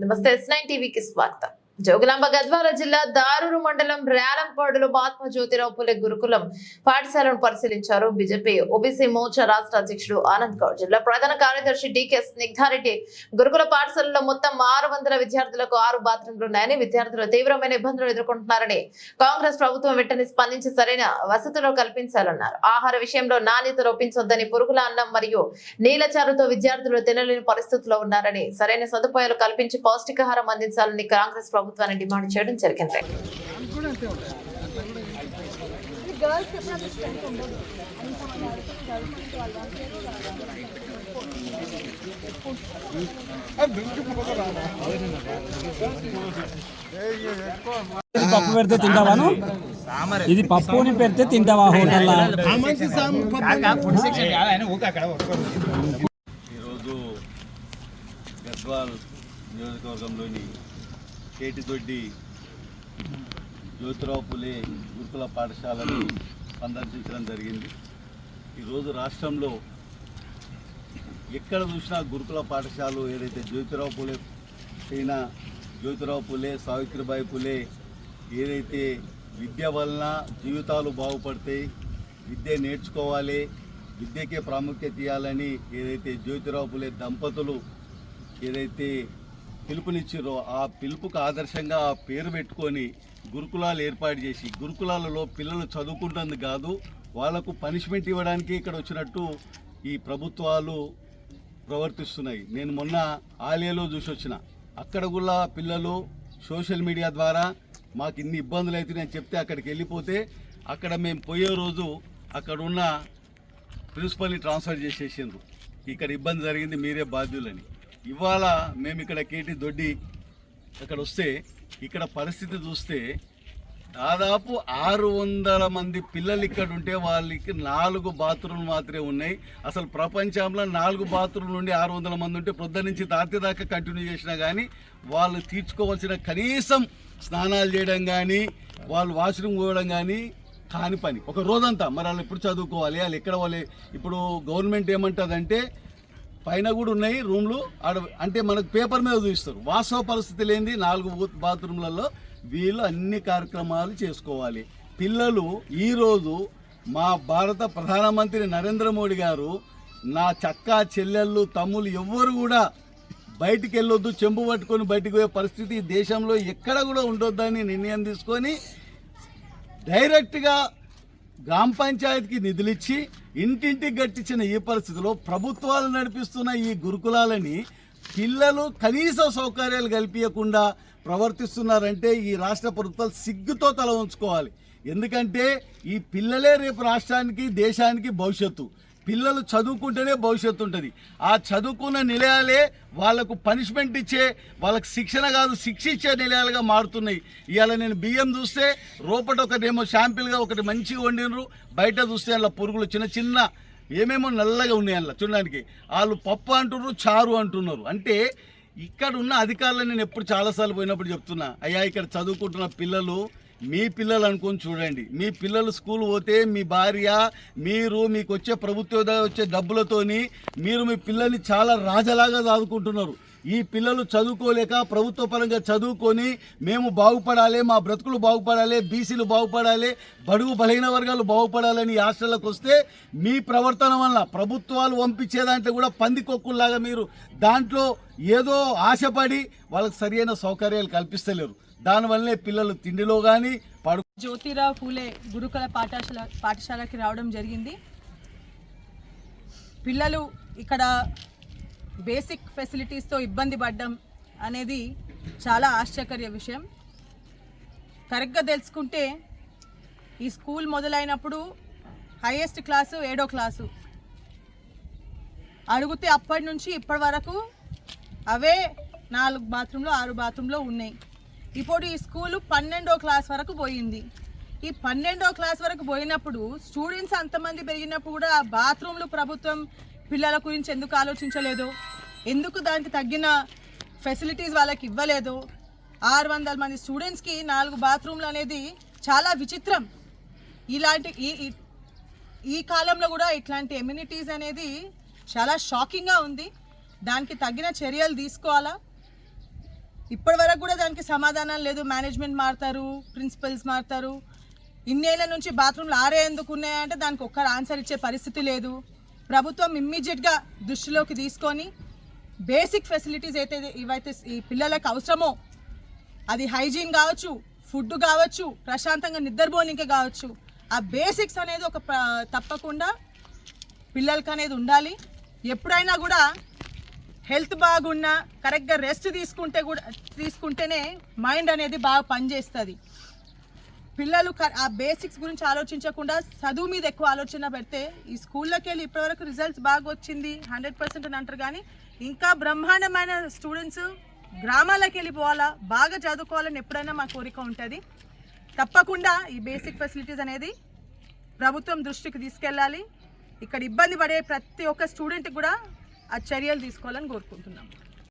నమస్తే S9 టీవీకి స్వాగతం. జోగులాంబ గద్వాల జిల్లా దారూరు మండలం రేలంపాడులో మహాత్మా జ్యోతిరావు పూలే గురుకులం పాఠశాలను పరిశీలించారు. బీజేపీ ఓబీసీ మోర్చా రాష్ట్ర అధ్యక్షుడు ఆనంద్ గౌడ్, జిల్లా ప్రధాన కార్యదర్శి డికే స్నిగ్ధారెడ్డి గురుకుల పాఠశాలలో మొత్తం 600 విద్యార్థులకు 6 బాత్రూంలు ఉన్నాయని, విద్యార్థులు తీవ్రమైన ఇబ్బందులు ఎదుర్కొంటున్నారని, కాంగ్రెస్ ప్రభుత్వం వెంటనే స్పందించి సరైన వసతులు కల్పించాలన్నారు. ఆహార విషయంలో నాణ్యత లోపించొద్దని, పురుగుల అన్నం మరియు నీలచారుతో విద్యార్థులు తినలేని పరిస్థితుల్లో ఉన్నారని, సరైన సదుపాయాలు కల్పించి పౌష్టికాహారం అందించాలని కాంగ్రెస్ ప్రభుత్వాన్ని డిమాండ్ చేయడం జరిగింది. పప్పు పెడితే తింటావాను, ఇది పప్పు అని పెడితే తింటావా హోటల్లో? ఈరోజు గద్వాల్ నియోజకవర్గంలోని కేటిదొడ్డి జ్యోతిరావు పూలే గురుకుల పాఠశాలను సందర్శించడం జరిగింది. ఈరోజు రాష్ట్రంలో ఎక్కడ చూసినా గురుకుల పాఠశాలలు ఏదైతే జ్యోతిరావు పూలే సావిత్రిబాయి పూలే ఏదైతే విద్య వలన జీవితాలు బాగుపడతాయి, విద్య నేర్చుకోవాలి, విద్యకే ప్రాముఖ్యత ఇవ్వాలని ఏదైతే జ్యోతిరావు పూలే దంపతులు ఏదైతే పిలుపునిచ్చారో ఆ పిలుపుకు ఆదర్శంగా ఆ పేరు పెట్టుకొని గురుకులాలు ఏర్పాటు చేసి, గురుకులాలలో పిల్లలు చదువుకుంటుంది కాదు వాళ్లకు పనిష్మెంట్ ఇవ్వడానికి ఇక్కడ వచ్చినట్టు ఈ ప్రభుత్వాలు ప్రవర్తిస్తున్నాయి. నేను మొన్న ఆలయలో చూసి వచ్చిన, అక్కడ కూడా పిల్లలు సోషల్ మీడియా ద్వారా మాకు ఇన్ని ఇబ్బందులు అవుతున్నాయని చెప్తే అక్కడికి వెళ్ళిపోతే, అక్కడ మేము పోయే రోజు అక్కడ ఉన్న ప్రిన్సిపల్ని ట్రాన్స్ఫర్ చేసేసిండ్రు. ఇక్కడ ఇబ్బంది జరిగింది, మీరే బాధ్యులని. ఇవాళ మేము ఇక్కడ కేటిదొడ్డి అక్కడ వస్తే ఇక్కడ పరిస్థితి చూస్తే దాదాపు 600 మంది పిల్లలు ఇక్కడ ఉంటే వాళ్ళకి 4 బాత్రూమ్లు మాత్రమే ఉన్నాయి. అసలు ప్రపంచంలో 4 బాత్రూమ్లు నుండి 600 మంది ఉంటే పొద్దు నుంచి రాత్రి దాకా కంటిన్యూ చేసినా కానీ వాళ్ళు తీర్చుకోవాల్సిన కనీసం స్నానాలు చేయడం కానీ, వాళ్ళు వాష్రూమ్ పోవడం కానీ కాని పని ఒక రోజంతా. మరి వాళ్ళు ఎప్పుడు చదువుకోవాలి? వాళ్ళు ఎక్కడ వాళ్ళు? ఇప్పుడు గవర్నమెంట్ ఏమంటుందంటే పైన కూడా ఉన్నాయి రూమ్లు అంటే మనకు పేపర్ మీద చూపిస్తారు, వాస్తవ పరిస్థితి లేనిది 4 బాత్రూమ్లలో వీళ్ళు అన్ని కార్యక్రమాలు చేసుకోవాలి. పిల్లలు ఈరోజు మా భారత ప్రధానమంత్రి నరేంద్ర మోడీ గారు నా చక్కా చెల్లెళ్ళు తమ్ముళ్ళు ఎవ్వరు కూడా బయటికి వెళ్ళొద్దు, చెంబు పట్టుకొని బయటికి పోయే పరిస్థితి దేశంలో ఎక్కడ కూడా ఉండొద్దని నిర్ణయం తీసుకొని డైరెక్ట్గా గ్రామ పంచాయతీకి నిధులిచ్చి ఇంటింటికి గట్టించిన ఈ పరిస్థితిలో ప్రభుత్వాలు నడిపిస్తున్న ఈ గురుకులాలని పిల్లలు కనీస సౌకర్యాలు కల్పించకుండా ప్రవర్తిస్తున్నారంటే ఈ రాష్ట్ర ప్రభుత్వాలు సిగ్గుతో తల ఉంచుకోవాలి. ఎందుకంటే ఈ పిల్లలే రేపు రాష్ట్రానికి దేశానికి భవిష్యత్తు. పిల్లలు చదువుకుంటేనే భవిష్యత్తు ఉంటుంది. ఆ చదువుకున్న నిలయాలే వాళ్ళకు పనిష్మెంట్ ఇచ్చే, వాళ్ళకు శిక్షణ కాదు శిక్ష ఇచ్చే నిలయాలుగా మారుతున్నాయి. ఇవాళ నేను బియ్యం చూస్తే రోపటి ఒకటేమో షాంపిల్గా ఒకటి మంచిగా వండినరు, బయట చూస్తే అలా పురుగులు చిన్న చిన్న ఏమేమో నల్లగా ఉన్నాయి అలా చూడడానికి. వాళ్ళు పప్పు అంటున్నారు, చారు అంటున్నారు. అంటే ఇక్కడ ఉన్న అధికారులు నేను ఎప్పుడు చాలాసార్లు పోయినప్పుడు చెప్తున్నా, అయ్యా ఇక్కడ చదువుకుంటున్న పిల్లలు మీ పిల్లలు అనుకొని చూడండి. మీ పిల్లలు స్కూల్ పోతే మీ భార్య మీరు మీకు వచ్చే ప్రభుత్వ వచ్చే డబ్బులతోని మీరు మీ పిల్లల్ని చాలా రాజలాగా చదువుకుంటున్నారు. ఈ పిల్లలు చదువుకోలేక ప్రభుత్వ పరంగా చదువుకొని మేము బాగుపడాలి, మా బ్రతుకులు బాగుపడాలి, బీసీలు బాగుపడాలి, బడుగు బలహీన వర్గాలు బాగుపడాలని హాస్టల్లోకి వస్తే మీ ప్రవర్తన వల్ల ప్రభుత్వాలు పంపించే దాంట్లో కూడా పందికొక్కుల్లాగా మీరు దాంట్లో ఏదో ఆశపడి వాళ్ళకి సరైన సౌకర్యాలు కల్పిస్తలేరు. దానివల్లనే పిల్లలు తిండిలో కానీ జ్యోతిరావు పూలే గురుకుల పాఠశాలకి రావడం జరిగింది. పిల్లలు ఇక్కడ బేసిక్ ఫెసిలిటీస్తో ఇబ్బంది పడడం అనేది చాలా ఆశ్చర్యకర విషయం. కరెక్ట్గా తెలుసుకుంటే ఈ స్కూల్ మొదలైనప్పుడు హైయెస్ట్ క్లాసు 7వ క్లాసు అడిగితే అప్పటి నుంచి ఇప్పటి వరకు అవే 4 బాత్రూంలు 6 బాత్రూంలో ఉన్నాయి. ఇప్పుడు ఈ స్కూలు 12వ క్లాస్ వరకు పోయింది. ఈ 12వ క్లాస్ వరకు పోయినప్పుడు స్టూడెంట్స్ అంతమంది పెరిగినప్పుడు కూడా ఆ బాత్రూంలు ప్రభుత్వం పిల్లల గురించి ఎందుకు ఆలోచించలేదు, ఎందుకు దానికి తగ్గిన ఫెసిలిటీస్ వాళ్ళకి ఇవ్వలేదు? 600 మంది స్టూడెంట్స్కి 4 బాత్రూమ్లు అనేది చాలా విచిత్రం. ఇలాంటి ఈ కాలంలో కూడా ఇట్లాంటి ఎమ్యూనిటీస్ అనేది చాలా షాకింగ్గా ఉంది. దానికి తగిన చర్యలు తీసుకోవాలా. ఇప్పటి వరకు కూడా దానికి సమాధానం లేదు. మేనేజ్మెంట్ మారుతారు, ప్రిన్సిపల్స్ మారుతారు. ఇన్నేళ్ల నుంచి బాత్రూమ్లు ఎందుకు ఉన్నాయంటే దానికి ఒక్కరు ఆన్సర్ ఇచ్చే పరిస్థితి లేదు. ప్రభుత్వం ఇమ్మీడియట్గా దృష్టిలోకి తీసుకొని బేసిక్ ఫెసిలిటీస్ ఇవైతే ఈ పిల్లలకు అవసరమో, అది హైజీన్ కావచ్చు, ఫుడ్ కావచ్చు, ప్రశాంతంగా నిద్రపోనికే కావచ్చు, ఆ బేసిక్స్ అనేది తప్పకుండా పిల్లలకి అనేది ఉండాలి. ఎప్పుడైనా కూడా హెల్త్ బాగున్నా కరెక్ట్గా రెస్ట్ తీసుకుంటేనే మైండ్ అనేది బాగా పనిచేస్తుంది. పిల్లలు ఆ బేసిక్స్ గురించి ఆలోచించకుండా చదువు మీద ఎక్కువ ఆలోచన పెడితే ఈ స్కూల్లోకి వెళ్ళి ఇప్పటివరకు రిజల్ట్స్ బాగా వచ్చింది 100% అని అంటారు, కానీ ఇంకా బ్రహ్మాండమైన స్టూడెంట్స్ గ్రామాలకు వెళ్ళిపోవాలా, బాగా చదువుకోవాలని ఎప్పుడైనా మా కోరిక ఉంటుంది. తప్పకుండా ఈ బేసిక్ ఫెసిలిటీస్ అనేది ప్రభుత్వం దృష్టికి తీసుకెళ్ళాలి. ఇక్కడ ఇబ్బంది పడే ప్రతి ఒక్క స్టూడెంట్కి కూడా ఆ చర్యలు తీసుకోవాలని కోరుకుంటున్నాం.